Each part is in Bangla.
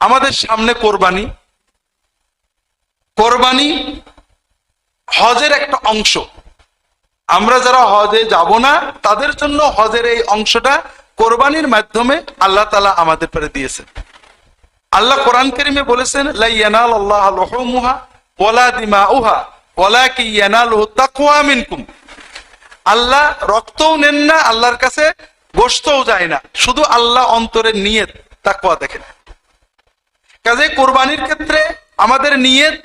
আমাদের সামনে কোরবানি। কোরবানি হজের একটা অংশ। আমরা যারা হজে যাব না তাদের জন্য হজের এই অংশটা কোরবানির মাধ্যমে আল্লাহ তাআলা আমাদের পরে দিয়েছেন। আল্লাহ কোরআন কারীমে বলেছেন, লা ইয়ানালুল্লাহু লুহুমুহা ওয়ালা দিমাউহা ওয়ালাকিন ইয়ানালুহু তাকওয়া মিনকুম। আল্লাহ রক্তও নেন না, আল্লাহর কাছে গোশতও যায় না, শুধু আল্লাহ অন্তরের নিয়ত তাকওয়া দেখেন। কাজে কোরবানির ক্ষেত্রে আমাদের নিয়ত,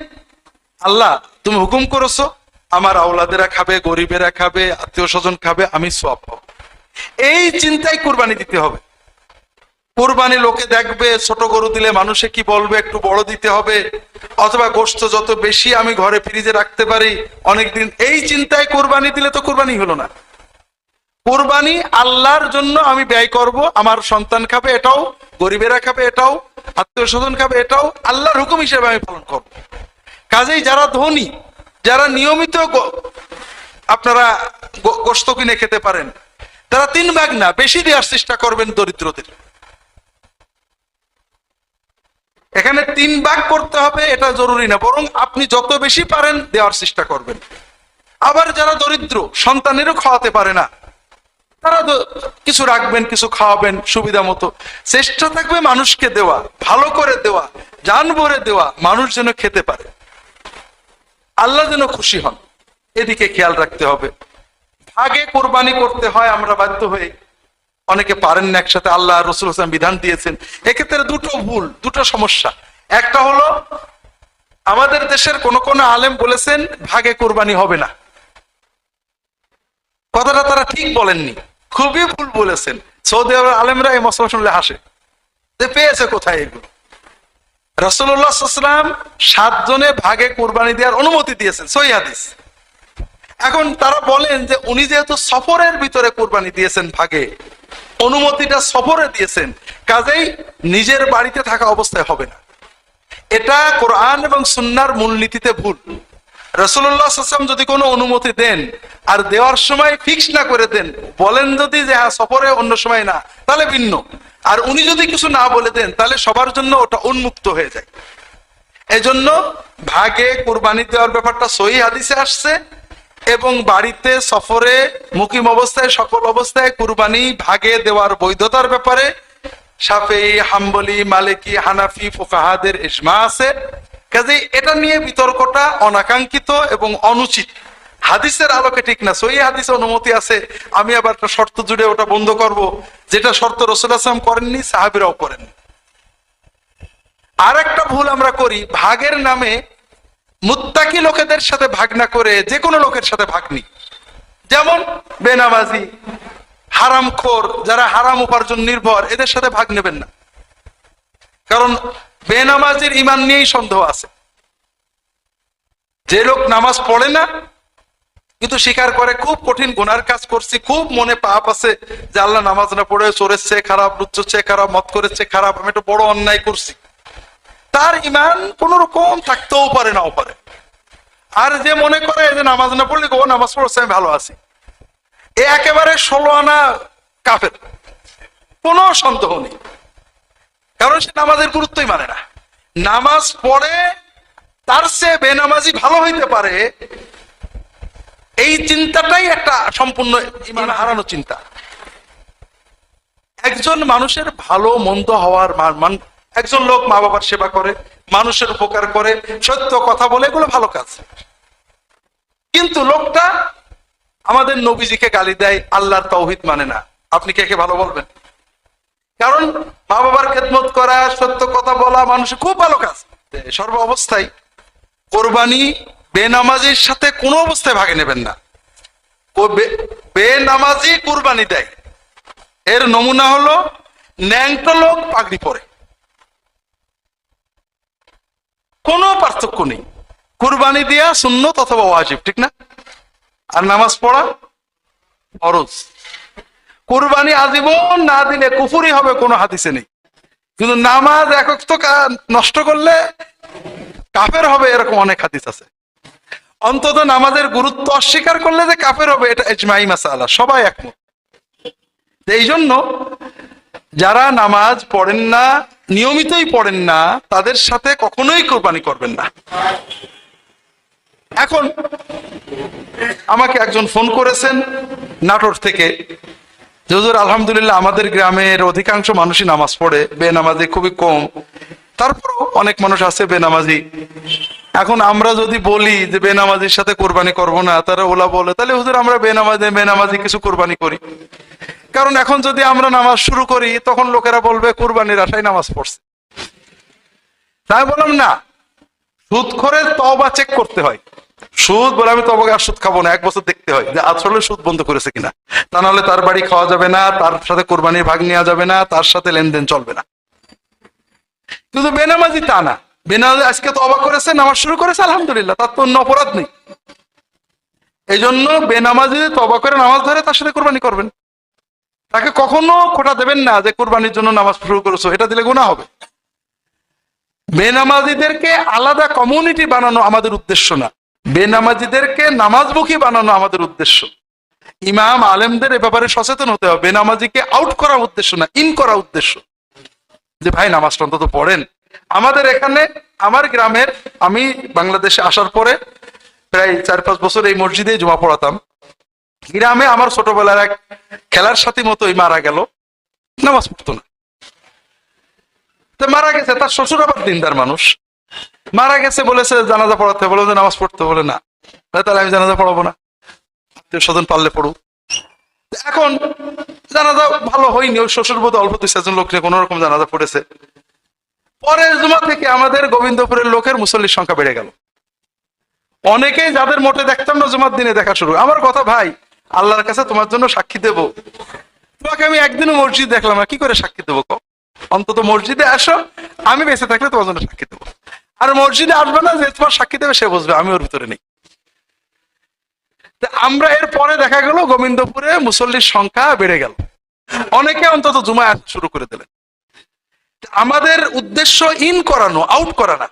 আল্লাহ তুমি হুকুম করেছো আমার আওলাদেরা খাবে, গরিবেরা খাবে, আত্মীয় স্বজন খাবে, আমি সওয়াব পাবো, এই চিন্তায় কোরবানি দিতে হবে। কোরবানি লোকে দেখবে, ছোট গরু দিলে মানুষে কি বলবে, একটু বড় দিতে হবে, অথবা গোশত যত বেশি আমি ঘরে ফ্রিজে রাখতে পারি অনেকদিন, এই চিন্তায় কোরবানি দিলে তো কোরবানি হলো না। কোরবানি আল্লাহর জন্য আমি ব্যয় করব, আমার সন্তান খাবে এটাও, গরিবেরা খাবে এটাও, আত্মীয় স্বজন খাবে এটাও, আল্লাহর হুকুম হিসেবে আমি পালন করব। কাজেই যারা ধনী, যারা নিয়মিত আপনারা গোশত কিনে খেতে পারেন, তারা 3 ভাগ না বেশি দেওয়ার চেষ্টা করবেন দরিদ্রদের। এখানে 3 ভাগ করতে হবে এটা জরুরি না, বরং আপনি যত বেশি পারেন দেওয়ার চেষ্টা করবেন। আবার যারা দরিদ্র, সন্তানেরও খাওয়াতে পারে না, তারা কিছু রাখবেন, কিছু খাওয়াবেন সুবিধা মতো। চেষ্টা থাকবে মানুষকে দেওয়া, ভালো করে দেওয়া, জান ভরে দেওয়া, মানুষ যেন খেতে পারে, আল্লাহ যেন খুশি হন, এদিকে খেয়াল রাখতে হবে। ভাগে কোরবানি করতে হয় আমরা বাধ্য হয়ে, অনেকে পারেন না একসাথে, আল্লাহ রাসূল সাল্লাল্লাহু আলাইহি ওয়াসাল্লাম বিধান দিয়েছেন। এক্ষেত্রে দুটো ভুল, দুটো সমস্যা। একটা হলো আমাদের দেশের কোন কোন আলেম বলেছেন ভাগে কোরবানি হবে না, কথাটা তারা ঠিক বলেননি, খুবই ভুল বলেছেন। সৌদি আরবের আলেমরা এই মসলা শুনলে হাসে যে পেয়েছে কোথায় এগুলো। রাসূলুল্লাহ সাল্লাল্লাহু আলাইহি ওয়াসাল্লাম 7 জনে ভাগে কোরবানি দেওয়ার অনুমতি দিয়েছেন, সহিহ হাদিস। এখন তারা বলেন যে উনি যেহেতু সফরের ভিতরে কোরবানি দিয়েছেন, ভাগে অনুমতিটা সফরে দিয়েছেন, কাজেই নিজের বাড়িতে থাকা অবস্থায় হবে না। এটা কোরআন এবং সুন্নাহর মূলনীতিতে ভুল। রাসূলুল্লাহ সাল্লাল্লাহু আলাইহি ওয়াসাল্লাম যদি কোনো অনুমতি দেন আর দেওয়ার সময় ফিক্স না করে দেন, বলেন যদি যে হ্যাঁ সফরে অন্য সময় না, তাহলে ভিন্ন। আর উনি যদি কিছু না বলে দেন তাহলে সবার জন্য ওটা উন্মুক্ত হয়ে যায়। এজন্য ভাগে কুরবানি দেওয়ার ব্যাপারটা সহিহ হাদিসে আসছে, এবং বাড়িতে সফরে মুকিম অবস্থায় সকল অবস্থায় কুরবানি ভাগে দেওয়ার বৈধতার ব্যাপারে শাফিঈ, হাম্বলি, মালিকি, হানাফি ফুকাহাদের ইজমা আছে। কাজেই এটা নিয়ে বিতর্কটা অনাকাঙ্ক্ষিত এবং অনুচিত, হাদিসের আলোকে ঠিক না। সহিহ হাদিসে অনুমতি আছে, আমি আবার একটা শর্ত জুড়ে ওটা বন্ধ করব, যেটা শর্ত রাসূলুল্লাহ সাল্লাল্লাহু আলাইহি ওয়াসাল্লাম করেননি, সাহাবীরাও করেননি। আর একটা ভুল আমরা করি, ভাগের নামে মুত্তাকি লোকেদের সাথে ভাগ না করে যে কোনো লোকের সাথে ভাগ নিই। যেমন বেনামাজি, হারামখোর, যারা হারাম উপার্জন নির্ভর, এদের সাথে ভাগ নেবেন না। কারণ বেনামাজির ঈমান নিয়েই সন্দেহ আছে। যে লোক নামাজ পড়ে না কিন্তু স্বীকার করে খুব কঠিন গুনার কাজ করছি, খুব মনে পাপ আছে যে আল্লাহ নামাজ না পড়ে চোরের চেয়ে খারাপ, লুচ্চোর চেয়ে খারাপ, মদ করের চেয়ে খারাপ, আমি একটা বড় অন্যায় করছি, তার ঈমান কোন রকম থাকতেও পারে, নাও পারে। আর যে মনে করে যে নামাজ না পড়লে ও নামাজ পড়ছে আমি ভালো আছি, এ একেবারে 16 আনা কাফের, কোনো সন্দেহ নেই। কারণ সে নামাজের গুরুত্বই মানে না। নামাজ পড়ে তার চেয়ে বেনামাজি ভালো হইতে পারে, এই চিন্তাটাই একটা সম্পূর্ণ ঈমান হারানো চিন্তা। একজন মানুষের ভালো মন্দ হওয়ার মান, একজন লোক মা বাবার সেবা করে, মানুষের উপকার করে, সত্য কথা বলে, এগুলো ভালো কাজ। কিন্তু লোকটা আমাদের নবীজিকে গালি দেয়, আল্লাহর তাওহীদ মানে না, আপনি কে কে ভালো বলবেন? কারণ মা বাবার খেদমত করা, সত্য কথা বলা মানুষের খুব ভালো কাজ। সর্ব অবস্থায় কোরবানি বেনামাজির সাথে কোনো অবস্থায় ভাগে নেবেন না। বেনামাজি কুরবানি দেয়, এর নমুনা হলো ন্যাংটো লোক পাগড়ি পরে, কোনো পার্থক্য নেই। কুরবানি দেয়া সুন্নত অথবা ওয়াজিব, ঠিক না? আর নামাজ পড়া ফরজ। কুরবানি আজীবন না দিলে কুফরি হবে, কোনো হাদিসে নেই। কিন্তু নামাজ একক তো নষ্ট করলে কাফের হবে, এরকম অনেক হাদিস আছে। অন্তত নামাজের গুরুত্ব অস্বীকার করলে যে কাফের হবে, এটা ইজমাই মাসালা, সবাই একমত। এই জন্য যারা নামাজ পড়েন না, নিয়মিতই পড়েন না তাদের সাথে কখনোই কোরবানি করবেন না। এখন আমাকে একজন ফোন করেছেন নাটোর থেকে, যে হুজুর আলহামদুলিল্লাহ আমাদের গ্রামের অধিকাংশ মানুষই নামাজ পড়ে, বেনামাজি খুবই কম, তারপরও অনেক মানুষ আছে বেনামাজি। এখন আমরা যদি বলি যে বেনামাজির সাথে কোরবানি করব না, তারা ওলা বলে তাহলে হুজুর আমরা বেনামাজি কিছু কোরবানি করি। কারণ এখন যদি আমরা নামাজ শুরু করি তখন লোকেরা বলবে কোরবানির আশায় নামাজ পড়ছে। তাই বললাম না, সুদখোরের তওবা চেক করতে হয়। সুদ বলে আমি তবে আর সুদ খাবো না, 1 বছর দেখতে হয় যে আসলে সুদ বন্ধ করেছে কিনা, তা নাহলে তার বাড়ি খাওয়া যাবে না, তার সাথে কোরবানির ভাগ নেওয়া যাবে না, তার সাথে লেনদেন চলবে না। কিন্তু বেনামাজি তা না, বেনামাজি আজকে তওবা করেছে, নামাজ শুরু করেছে, আলহামদুলিল্লাহ, তার তো অন্য অপরাধ নেই। এই জন্য বেনামাজি তওবা করে নামাজ ধরে তার সাথে কোরবানি করবেন। তাকে কখনো খোটা দেবেন না যে কোরবানির জন্য নামাজ শুরু করেছো, এটা দিলে গুনাহ হবে। বেনামাজিদেরকে আলাদা কমিউনিটি বানানো আমাদের উদ্দেশ্য না, বেনামাজিদেরকে নামাজমুখী বানানো আমাদের উদ্দেশ্য। ইমাম আলেমদের এ ব্যাপারে সচেতন হতে হবে। বেনামাজিকে আউট করা উদ্দেশ্য না, ইন করা উদ্দেশ্য, যে ভাই নামাজটা অন্তত পড়েন। আমাদের এখানে, আমার গ্রামের, আমি বাংলাদেশে আসার পরে প্রায় 4-5 বছর এই মসজিদে জুমা পড়াতাম। গ্রামে আমার ছোটবেলার এক খেলার সাথী মতোই মারা গেল, নামাজ পড়তো না। মারা গেছে, তার শ্বশুর আবার দিনদার মানুষ, মারা গেছে, বলেছে জানাজা পড়াতে, বলে যে নামাজ পড়তে, বলে না, তাহলে আমি জানাজা পড়াবো না, আত্মীয় স্বজন পারলে পড়ুক। এখন জানাজা ভালো হয়নি, ওই শ্বশুর বোধ অল্প 2-4 লোক নিয়ে কোন রকম জানাজা পড়েছে। পরের জুমা থেকে আমাদের গোবিন্দপুরের লোকের মুসল্লির সংখ্যা বেড়ে গেল। অনেকেই যাদের মোটে দেখতাম না জুমার দিনে দেখা শুরু। আমার কথা, ভাই আল্লাহর কাছে তোমার জন্য সাক্ষী দেব, তোমাকে আমি একদিনও মসজিদ দেখলাম না, কি করে সাক্ষী দেবো? অন্তত মসজিদে আসো, আমি বেঁচে থাকলে তোমার জন্য সাক্ষী দেবো। আর মসজিদে আসবে না, যে তোমার সাক্ষী দেবে সে বুঝবে আমি ওর ভিতরে নেই। আমরা এর পরে দেখা গেল গোবিন্দপুরে মুসল্লির সংখ্যা বেড়ে গেল, অনেকে অন্তত জুমায় আসা শুরু করে দিলেন। আমাদের উদ্দেশ্য ইন করানো, আউট করা না,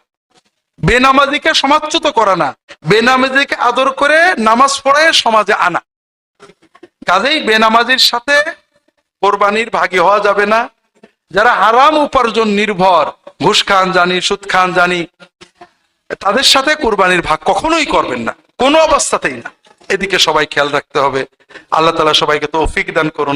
বেনামাজিকে সমাজচ্যুত করা না, বেনামাজিকে আদর করে নামাজ পড়ে সমাজে আনা। কাজেই বেনামাজির সাথে কোরবানির ভাগী হওয়া যাবে না। যারা হারাম উপার্জন নির্ভর, ঘুষ খান জানি, সুদ খান জানি, তাদের সাথে কোরবানির ভাগ কখনোই করবেন না, কোনো অবস্থাতেই না। এদিকে সবাই খেয়াল রাখতে হবে। আল্লাহ তাআলা সবাইকে তৌফিক দান করুন।